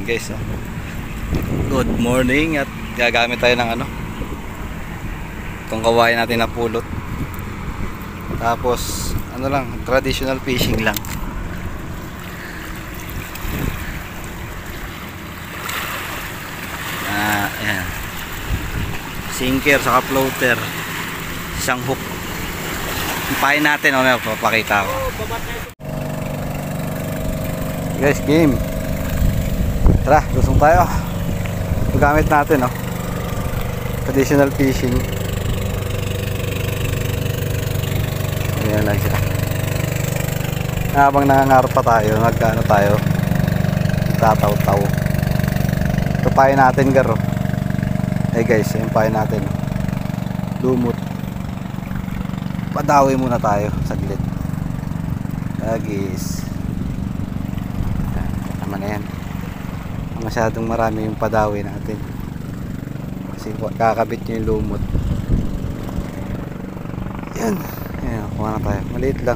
Ayan guys, oh. Good morning at gagamit tayo ng itong kawain natin na pulot. Tapos lang, traditional fishing lang. Ayan. Sinker saka floater. Isang hook. Ipahin natin, papakita ko. Guys, game. Tara, lusong tayo. Gamit natin, traditional fishing. Ayan lang siya. Habang nangangarap pa tayo, tayo, tataw-taw. Ito pahin natin, garo. Guys, yung pahin natin. Lumot. Padawi muna tayo, saglit. Guys. Tama na yan. Masyadong marami yung padawi natin kasi kakabit nyo yung lumot. Yan, kuha na tayo, maliit lang.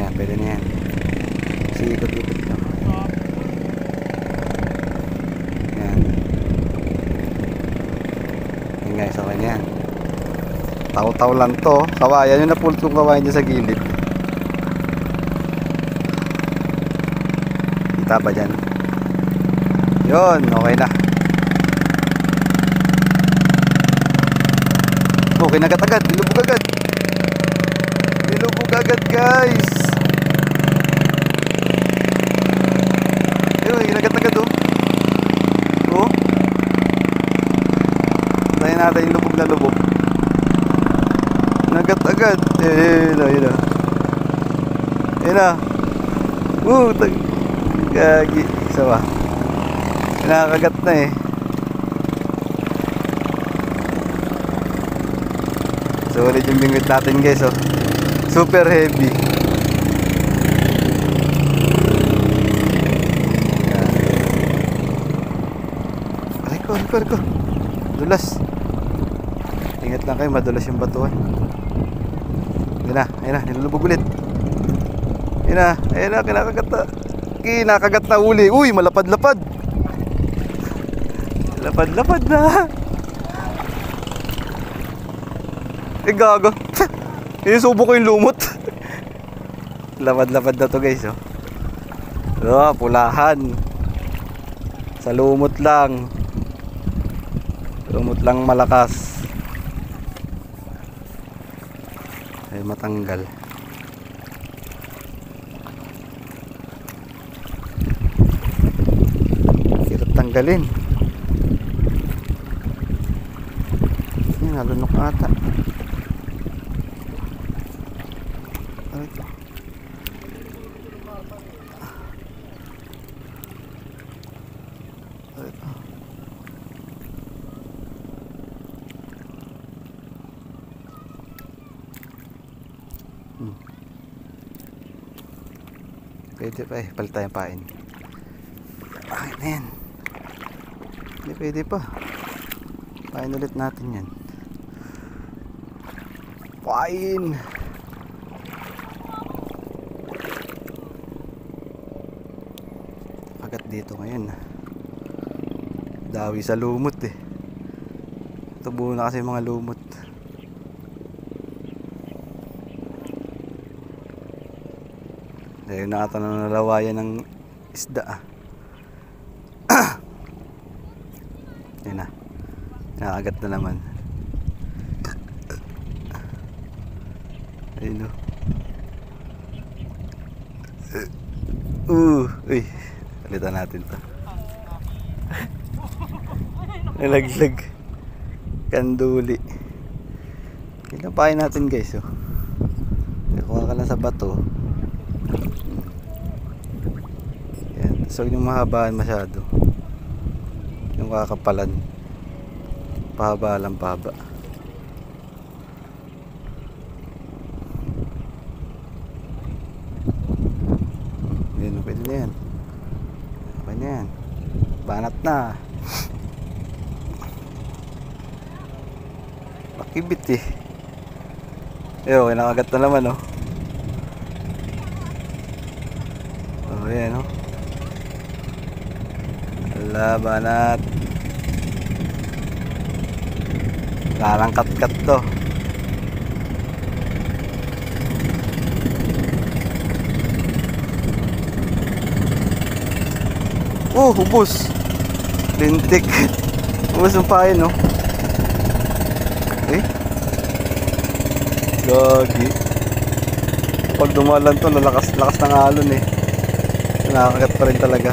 Yan, pwede na yan kasi ikot-ikot lang. Yan guys, okay na yan. Taw-taw lang to, kawayan yung napulot kong kawayan dyan sa gilid. Kita ba dyan? Yun, okay na. Okay, nagat-agad. Nilubog agad. Nilubog agad, guys. Yun, nagat-agad, oh. Tayo natin yung lubog na lubog. Nagat-agad. Yun na. Gagi. Isa ba? Nakakagat na Solid yung bingwit natin, guys, super heavy. Riko. Dulas. Ingat lang kayo, madulas yung batuan. Ayun na, nilulubog ulit. Ayun na, kinakagat na uli. Uy, malapad-lapad. Lapad na. Gago. Isubo ko yung lumot. Lapad na to, guys, pulahan. Sa lumot lang. Lumot lang malakas. Ay matanggal. Hirap tanggalin. Nalunok ata. Pwede pa palit tayong pain. Bakit na yan? Hindi pwede pa. Pain ulit natin yan. Pain. Agat dito ngayon. Dawi sa lumot Tubo na kasi mga lumot. Ayun na ata na nalawayan ng isda. Ayun na. Nakaagat na naman. Ayun uy, palitan natin to. Nalaglag. Kanduli. Ilapain natin, guys, kuha ka lang sa bato. Yan, so yung mahabaan masyado. Yung kakapalan. Pahaba lang, pahaba. Pwede na yan. Okay na yan. Banat na. Makibit okay, nakagat na naman Ayan Labanat. Lalang kat-kat to. Ubos. Lintik. Ubos yung pain, no? Eh? Gagi. Pag dumalan to, lalakas ng alon eh. Nakakagat pa rin talaga.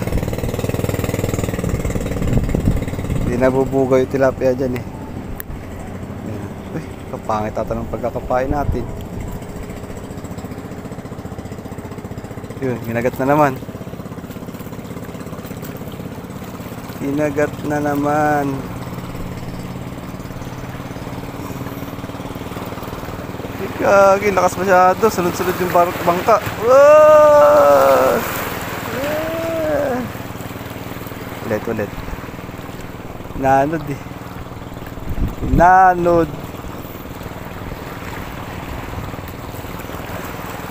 Hindi nabubugaw yung tilapia dyan eh. Uy, kapangit ata ng pagkakapain natin. Yun, ginagat na naman. Ginagat na naman. Gagi, lakas masyado. Sunod-sunod yung bangka. Whoa! Ulit. Nanod eh. Nanod.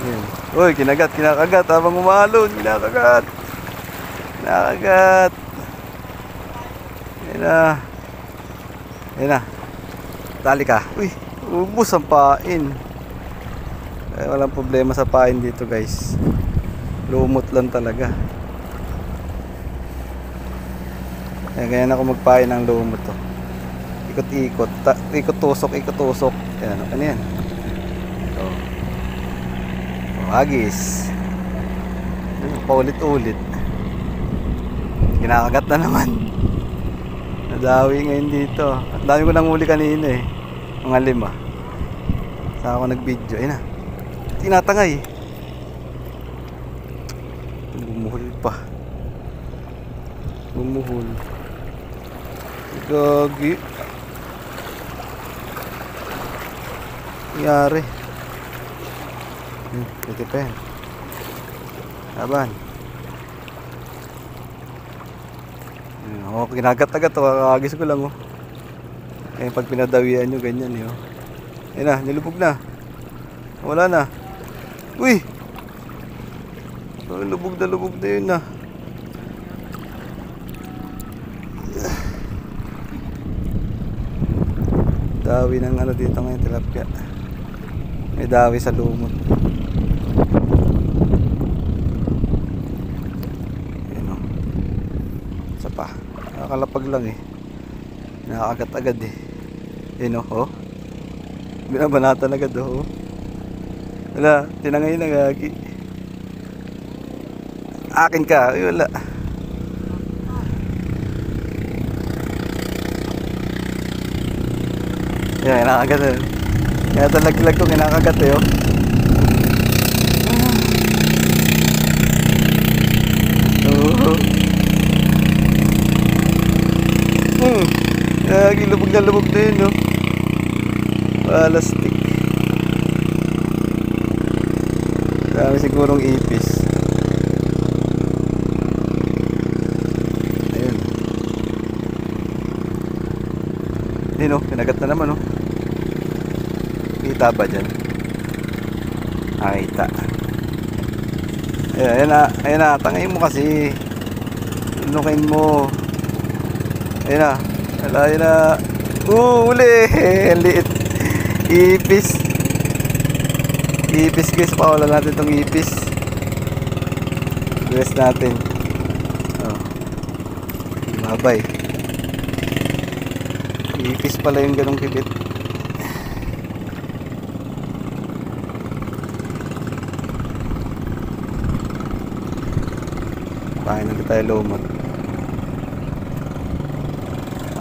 Yan. Uy, kinakagat habang umalon. Kinakagat. Yan na. Tali ka. Uy, ubos ang pain. Walang problema sa pain dito, guys. Lumot lang talaga. Ganyan ako magpain ng lumot to. Ikot-ikot. Ikot-tusok. Yan, ano yan? Ito. Agis. Paulit-ulit. Kinakagat na naman. Nadawi ngayon dito. At dami ko nang huli kanina eh. Mga 5. Saan ako nag-video? Ayun na. Tinatangay. Bumuhol pa. Gagi. Nangyari. Pwede pa yan. Laban. Kinagat-agat to. Kakagis ko lang eh pag pinadawian nyo ganyan eh. Ayun na, nilubog na. Wala na. Uy! Lubog na yun na. Dawi ng ano dito ngayon, tilapia. May dawi sa lumot. Ayun o. Isa pa. Nakakalapag lang eh. Nakakagat agad eh. Ayun o. Binabanatan agad o. Wala, tinangay na gagi. Akin ka. Ay, wala. Yan, kinakagat eh. Kaya talaglag ko kinakagat eh. Lubog na yun, no? Palastik. Dami sigurong ipis. Ayun. Hindi, no? Kinagat na naman, no? Kita ba dyan? Kita. Ayan na. Tangayin mo kasi. Inukin mo. Ayan na. Ayan na. Uli! Liit. Ipis. Ipis, guys. Pawalan natin itong ipis. Guys natin. Mabay. Ipis pala yung ganong kibit. Pahin natin tayo lumot.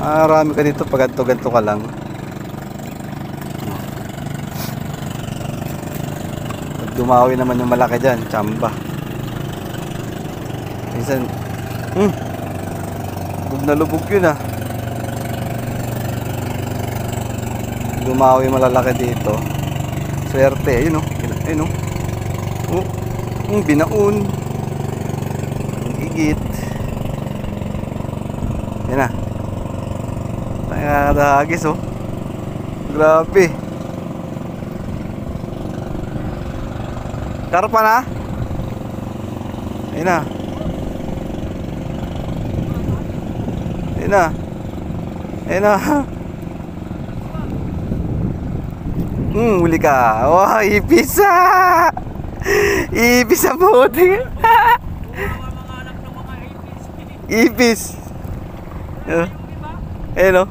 Marami ka dito pag ganto ka lang. Pag dumawi naman yung malaki dyan, tsamba. Minsan, lubog na lubog yun ah. Dumawi malalaki dito. Swerte, ayun o. Ayun o. Binaon. Gigit. Yan na. Nakakadahagis oh. Grabe. Karpa na. Ayun na. Ayun na. Ayun na. Huli ka. Oh, ipis ah! Ipis ang puti. Ipis. Ayun o.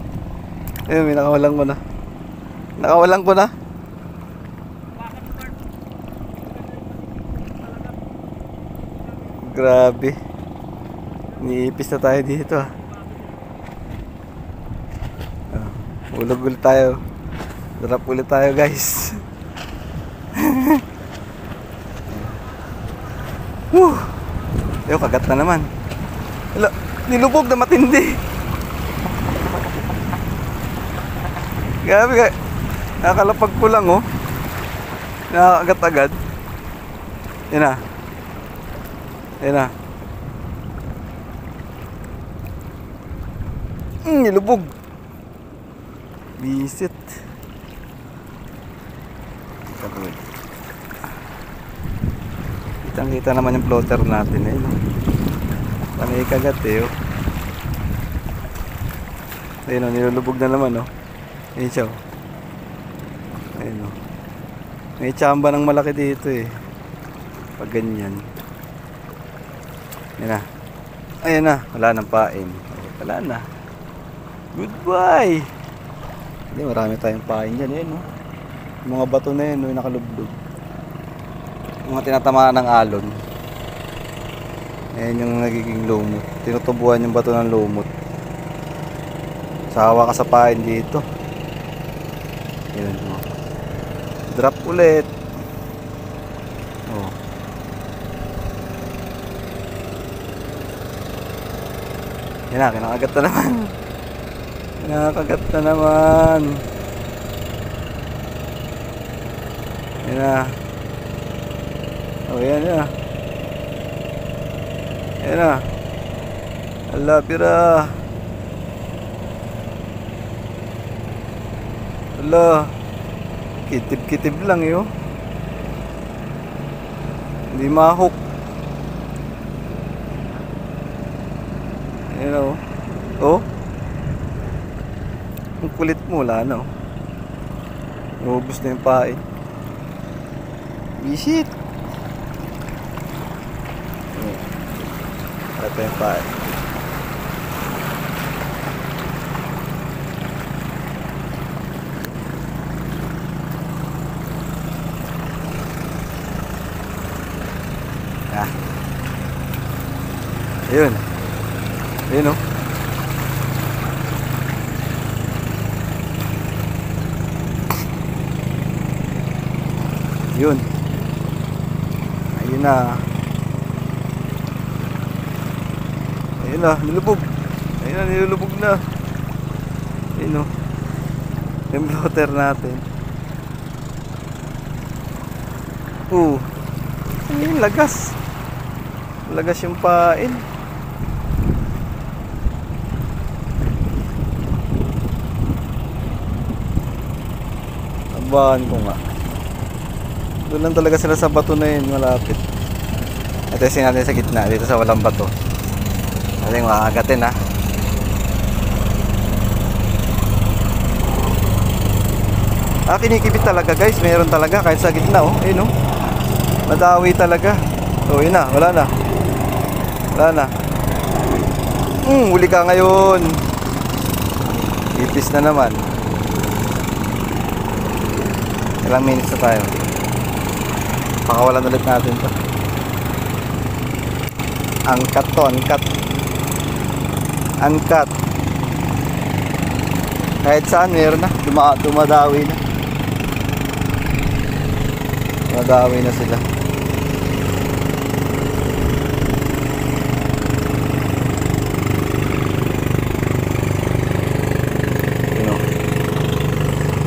Ayun, may nakawalang ko na. Nakawalang ko na. Grabe. Niipis na tayo dito ah. Ulog ulit tayo. Drop ulit tayo guys. Yo, kagat na naman. Hala, nilubog na matindi. Grabe, nakakalapag ko lang oh. Nakakagat agad. Yan na. Yan na. Nilubog. Visit. Kitang-kita naman yung floater natin eh. Panay kagat eh. Ayun o, nilulubog na naman oh. Ayun siya oh. Ayun oh. May tsamba ng malaki dito eh. Pag ganyan. Ayun na. Ayun na. Wala nang pain. Wala na. Goodbye. Hindi, marami tayong pain dyan eh no. Yung mga bato na yun, yung nakalublog. Yung mga tinatamaan ng alon. Ayan yung nagiging lumot. Tinutubuan yung bato ng lumot. Sawa ka sa pain dito. Ayan o. Drop ulit. Oh. Yan na, kinakagat na naman. Kinakagat na naman. Yan na. Oh, yan na. Yan na. Ala, pira. Ala. Kitib-kitib lang yun. Hindi mahok. Yan o. Oh. Ang kulit mo, wala na oh. Ubus na yung pain. Visit. Ito yung pain. Ah. Ayun. Ayun oh. Yun. Ayun na. Ayun na, nilubog. Ayun na, nilulubog na. Ayun o. Yung floater natin. Ayun, lagas. Lagas yung pain. Tabahan ko nga. Doon lang talaga sila sa bato na yun, malapit. Atesin natin sa gitna, dito sa walang bato. Kasi makakagatin ha. Kinikipit talaga guys, meron talaga kahit sa gitna oh. Ayun oh. Madawi talaga. Oh, yun na, wala na. Wala na. Huli ka ngayon. Ipis na naman. Ilang minutes na tayo. Pakawalan ulit natin to. Angkat to, angkat. Angkat. Kahit saan meron na. Dumadawi na. Dumadawi na sila.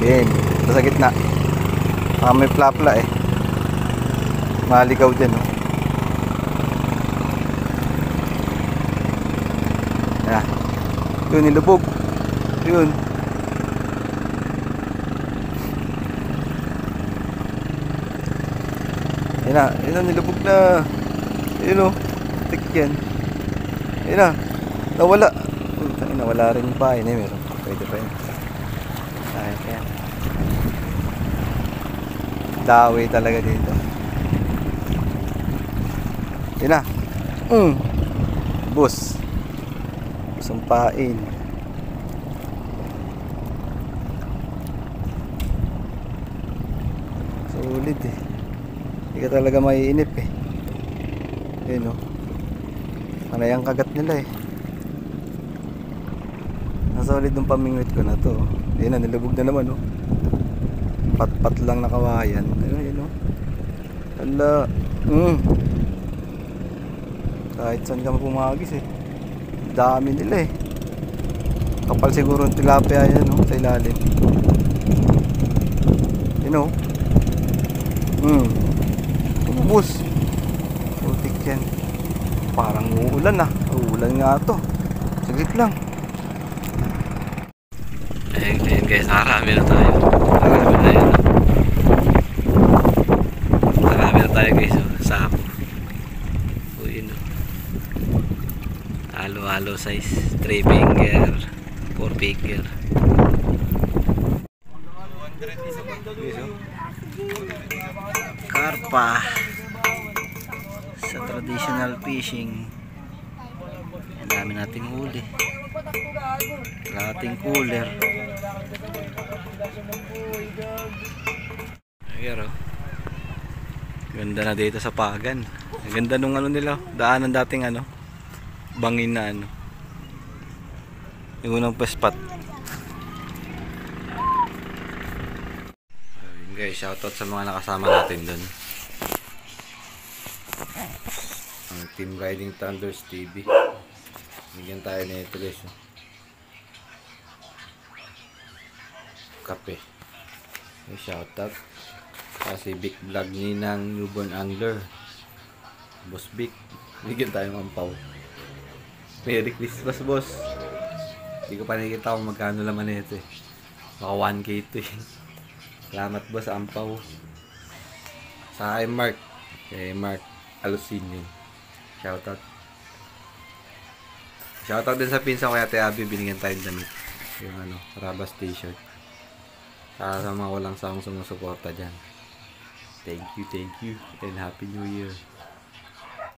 Game. Ito sa gitna. May plapla eh. Maligaw din oh. Ayan. Yun, nilubog. Yun. Ayan na. Ayan na, nilubog na. Ayan o. Tik yan. Ayan na. Nawala. Ayun, wala rin pa. Ayun, meron pa. Pwede pa yun. Ayun, kaya. Dawi talaga dito. Yun na. Bus. Sumpain. Sulit eh. Hindi ka talaga maiinip eh. Yun o. Panay ang kagat nila eh. Nasolid nung pamingwit ko na to. Yun na, nilubog na naman oh. Pat-pat lang na kawayan. Ayun oh. Hala. Kahit saan ka pumagis eh. Dami nila eh. Kapal siguro yung tilapia yan oh, sa ilalim. Yun oh. Ubus. Putik yan. Parang uulan ah. Uulan nga to. Saglit lang. Ayun guys, marami na tayo. Marami na tayo guys. Sapo. O yun o. Halo-halo size. 3 finger. 4 finger. Karpa. Sa traditional fishing. Ang dami nating huli. Ating cooler. Ayan o. Ganda na dito sa Pagan. Ang ganda nung ano nila. Daanan dating ano. Bangin na ano. Yung unang spot. Ayun guys, shoutout sa mga nakasama natin dun. Ang Team Riding Thunders TV. Bigyan tayo na ito guys. Kape. May shoutout. Kasi Big Vlog ni ng Newborn Angler. Boss Big. Bigyan tayo ng ampaw. Merry Christmas boss. Hindi ko pa nakikita kung magkano laman nito eh. Baka 1K ito eh. Salamat boss ampaw. Sa kay Mark. Kay Mark Alusin yun. Shoutout. Shoutout din sa pinsa ko Ate Abby. Binigyan tayong damit. Yung ano, Rabas t-shirt. Sa mga walang sawang sumusuporta dyan. Thank you, and Happy New Year.